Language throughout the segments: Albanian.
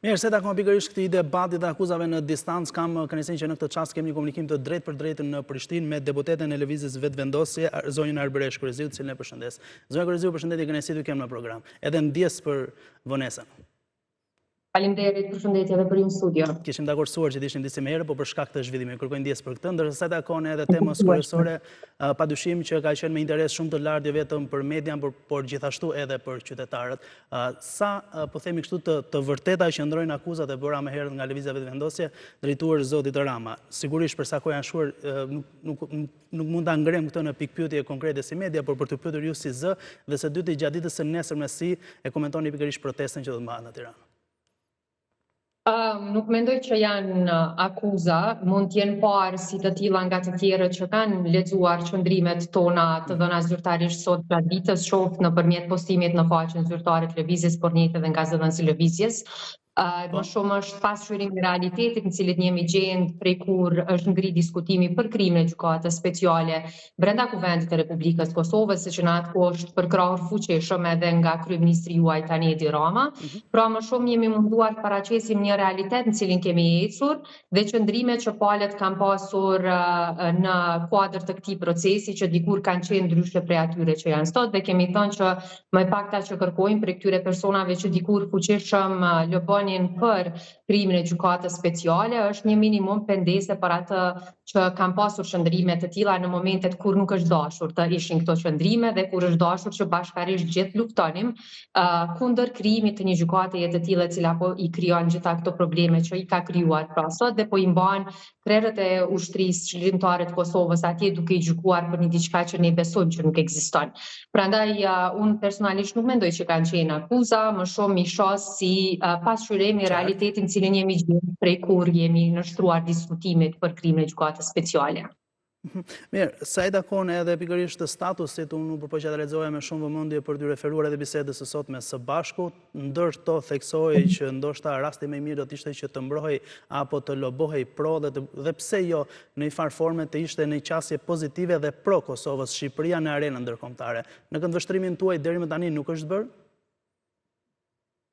Mirë, se takon pikërisht këtij debati dhe akuzave në distancë, kam kënaqësinë që në këtë çast kemi një komunikim të drejtë për drejtë në Prishtinë me deputeten e Lëvizjes Vetëvendosje, zonjën Arbëresh Kurriziu, të cilën e përshëndes. Zonja Kurriziu, përshëndetje, kënaqësi të kem në program. Edhe ndjes për vonesën. Faleminderit, përshëndetje edhe për ju në studio. Kishim dakordsuar që të ishim disi më herë, por për shkak të zhvillimit kërkoj ndjes për këtë, ndërsa sa takon edhe temës kryesore, padyshim që ka qenë me interes shumë të lartë jo vetëm për median, por gjithashtu edhe për qytetarët. Sa po themi kështu të vërteta që ndrojnë akuzat e bëra më herët nga Lëvizja Vetëvendosje, drejtuar zotit Rama. Sigurisht për sa kohë janë shkuar nuk mund ta ngrem këtë në pikpyetje konkrete si media, por për të pyetur ju si zë dhe së dyti gjatë ditës së nesërme si e komentoni pikërisht protestën që do të mbahet në Tiranë. Nuk mendoj që janë akuza, mund t'jenë parë si të tilla nga të tjerët që kanë lexuar qëndrimet tona të dhëna zyrtarisht sot gjatë ditës, qoftë nëpërmjet postimit në faqen zyrtare të Lëvizjes, por njëjtë edhe nga zëdhënësi i Lëvizjes. Më shumë është pasqyrim i realitetit në cilin jemi gjendë prej kur është ngri diskutimi për krimin e gjykatës speciale brenda Kuvendit të Republikës Kosovës, që në atë kohë është përkrahur fuqishëm edhe nga kryeministri juaj tani Edi Rama. Pra më shumë jemi munduar të paraqesim një realitet në cilin kemi ecur dhe qëndrimet që palët kanë pasur në kuadër të këtij procesi që dikur kanë qenë ndryshe prej atyre që janë sot, dhe kemi thënë që më pakta që kërkojmë prej këtyre personave që dikur fuqishëm lëbën për krimin e gjykatës speciale është një minimum pendese për atë që kanë pasur qëndrime të tilla në momentet kur nuk është dashur të ishin këto qëndrime dhe kur është dashur që bashkarisht gjithë luftonim kundër krijimit të një gjykate të tillë e cila po i krijon gjitha këto probleme që i ka krijuar pra sot dhe po i mban krerët e ushtrisë çlirimtare të Kosovës atje duke i gjykuar për një diçka që ne besojmë që nuk ekziston. Prandaj unë personalisht nuk mendoj që kanë qenë akuza, më shumë i shoh si pasqyrim i realitetin cilin jemi gjendë prej kur jemi nështruar diskutimit për krimin e gjykatës speciale. Mirë, sa i takon edhe pikërisht të statusit, unë përpoqja të lexoja me shumë vëmendje për të referuar edhe bisedës së sotme së bashku, ndër këto theksoi që ndoshta rasti më i mirë do të ishte që të mbrohej apo të lobohej pro dhe pse jo në një farë forme të ishte në qasje pozitive dhe pro Kosovës Shqipëria në arenën ndërkombëtare. Në këndvështrimin tuaj deri më tani nuk është bërë?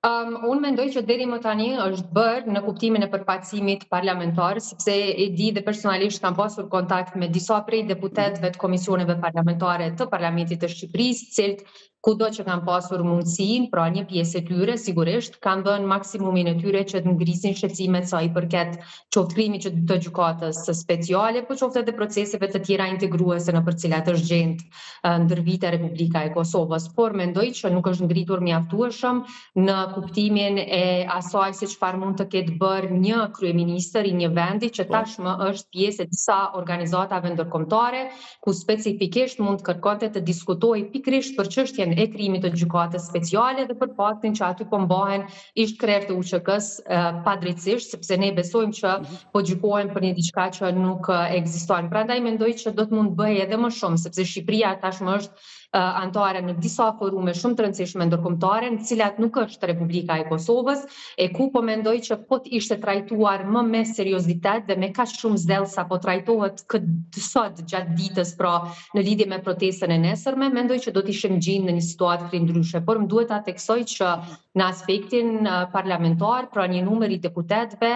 Unë mendoj që deri më tani është bërë në kuptimin e përfaqësimit parlamentar, sepse e di dhe personalisht kam pasur kontakt me disa prej deputetëve të komisioneve parlamentare të Parlamentit të Shqipërisë, të cilët kudo që kanë pasur mundësinë, pra një pjesë e tyre sigurisht kanë dhënë maksimumin e tyre që të ngrisin shqetësimet sa i përket qoftë krimit të gjykatës speciale, por qoftë edhe proceseve të tjera integruese në për cilat është gjendë ndër vite Republika e Kosovës. Por mendoj që nuk është ngritur mjaftueshëm në kuptimin e asaj se çfarë mund të ketë bërë një kryeministër i një vendi që tashmë është pjesë e disa organizatave ndërkombëtare, ku specifikisht mund të kërkonte të diskutojë pikërisht për çështjen e krimit të gjykatës speciale dhe për faktin që aty po mbahen ish krerë të UÇK-s padrejtësisht, sepse ne besojmë që po gjykohen për një diçka që nuk ekziston. Prandaj mendoj që do të mund bëhej edhe më shumë, sepse Shqipëria tashmë është antare në disa forume shumë të rëndësishme ndërkombëtare, në cilat nuk është Republika e Kosovës, e ku po mendoj që po të ishte trajtuar më me seriozitet dhe me kaq shumë zell sa po trajtohet këtë sot gjatë ditës, pra në lidhje me protestën e nesërme, mendoj që do të ishim gjendë në një situatë krindryshe, por më duhet ta theksoj që në aspektin parlamentar, pra një numër i deputetëve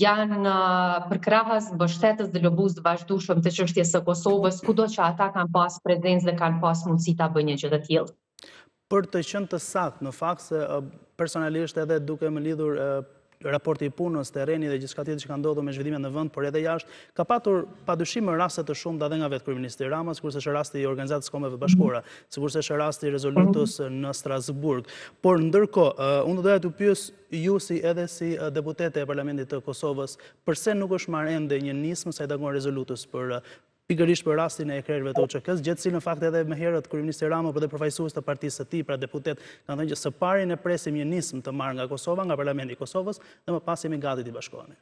janë përkrahës, mbështetës dhe lobuz të vazhdueshëm të çështjes së Kosovës, kudo që ata kanë pas prezencë dhe kanë pas mundësi ta bëjnë një gjë të tillë. Për të qenë të saktë, në fakt se personalisht edhe duke më lidhur raporti i punës, terreni dhe gjithçka tjetër që ka ndodhur me zhvillimet në vend, por edhe jashtë, ka patur padyshim raste të shumta edhe nga vetë kryeministri Rama, sikurse është rasti i Organizatës Kombeve të Bashkuara, sikurse është rasti i rezolutës në Strasburg. Por ndërkohë, unë doja t'ju pyes ju edhe si deputete e Parlamentit të Kosovës, pse nuk është marrë ende një nismë sa i takon rezolutës për pikërisht për rastin e krerëve të UÇK-s, gjë në fakt edhe më herët kryeministri Rama për dhe përfaqësues të partisë së tij, pra deputet, kanë thënë që së pari ne presim një nismë të marrë nga Kosova, nga Parlamenti i Kosovës, dhe më pas jemi gati t'i bashkohemi.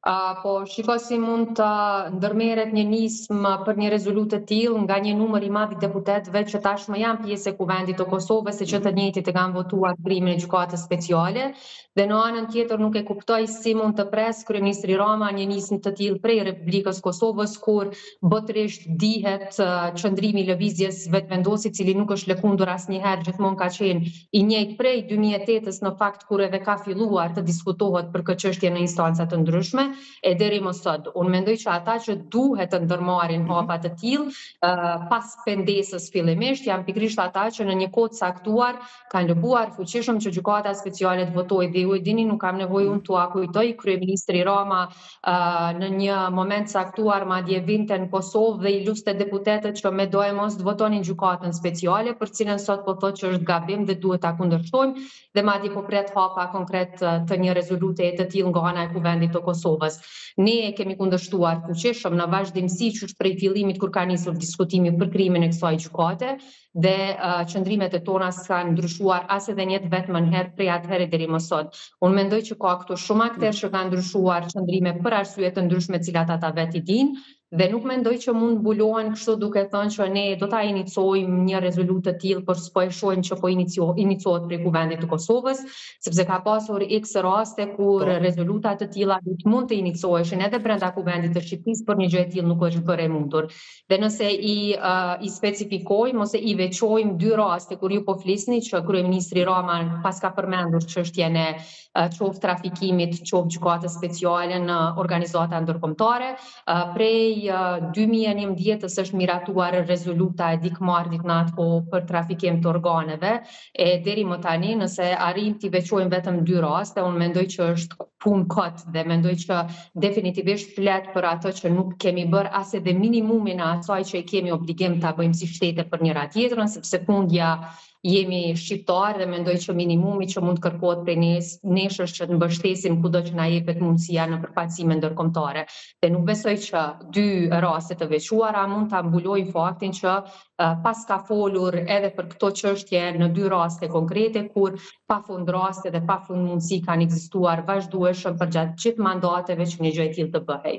Po shiko si mund të ndërmerret një nismë për një rezolutë të tillë nga një numër i madh i deputetëve që tashmë janë pjesë e Kuvendit të Kosovës, se që të njëjtit e kanë votuar krimin e gjykatës speciale, dhe në anën tjetër nuk e kuptoj si mund të pres kryeministri Rama një nismë të tillë prej Republikës Kosovës, kur botërisht dihet qëndrimi i lëvizjes vetvendosi, i cili nuk është lëkundur asnjëherë, gjithmonë ka qenë i njëjtë prej 2008-s në fakt, kur edhe ka filluar të diskutohet për këtë çështje në instanca të ndryshme. E deri më sot, unë mendoj që ata që duhet të ndërmarrin hapa të tillë pas pendesës fillimisht janë pikërisht ata që në një kohë caktuar kanë lëbuar fuqishëm që gjykata speciale të votojë, dhe ju e dini, nuk kam nevojë unë t'ua kujtoj, kryeministri Rama në një moment caktuar madje vinte në Kosovë dhe i luste deputetët që me do e mos të votonin gjykatën speciale, për cilën sot po thotë që është gabim dhe duhet ta kundërshtojmë, dhe madje po pret hapa konkret të një rezolute të tillë nga ana e Kuvendit të Kosovës. Ne e kemi kundërshtuar fuqishëm në vazhdimsi që prej fillimit kur ka nisur diskutimi për krimin e kësaj gjykate, dhe qëndrimet e tona s'kan ndryshuar as edhe një vetëm herë prej atëherë deri më sot. Unë mendoj që ka këtu shumë aktorë që kanë ndryshuar qëndrime për arsye të ndryshme të cilat ata vetë i dinë, dhe nuk mendoj që mund mbulohen kështu duke thënë që ne do ta iniciojmë një rezolutë të tillë, por s'po e shohim që po iniciohet prej Kuvendit të Kosovës, sepse ka pasur x raste kur rezoluta të tilla mund të inicioheshin edhe brenda Kuvendit të Shqipërisë, por një gjë e tillë nuk është bërë e mundur. Dhe nëse i specifikojmë ose i veçojmë dy raste kur ju po flisni, që kryeministri Rama pas ka përmendur çështjen e qoftë trafikimit, qoftë gjykatës speciale në organizata ndërkombëtare, prej 2011-s është miratuar rezoluta e dikmardit në atë kohë për trafikim të organeve, e deri më tani nëse arrim t'i veçojmë vetëm dy raste, unë mendoj që është punë kot, dhe mendoj që definitivisht flet për ato që nuk kemi bërë as edhe minimumin e asaj që i kemi obligim ta bëjmë si shtete për njëra tjetrën, sepse fundja jemi shqiptarë dhe mendoj që minimumi që mund kërkohet prej nesh është që të mbështesim kudo që na jepet mundësia në përfaqësime ndërkombëtare. Dhe nuk besoj që dy raste të veçuara mund ta mbulojnë faktin që pas ka folur edhe për këto çështje në dy raste konkrete, kur pafund raste dhe pafund mundësi kanë ekzistuar vazhdueshëm përgjatë gjithë mandateve që një gjë e tillë të bëhej.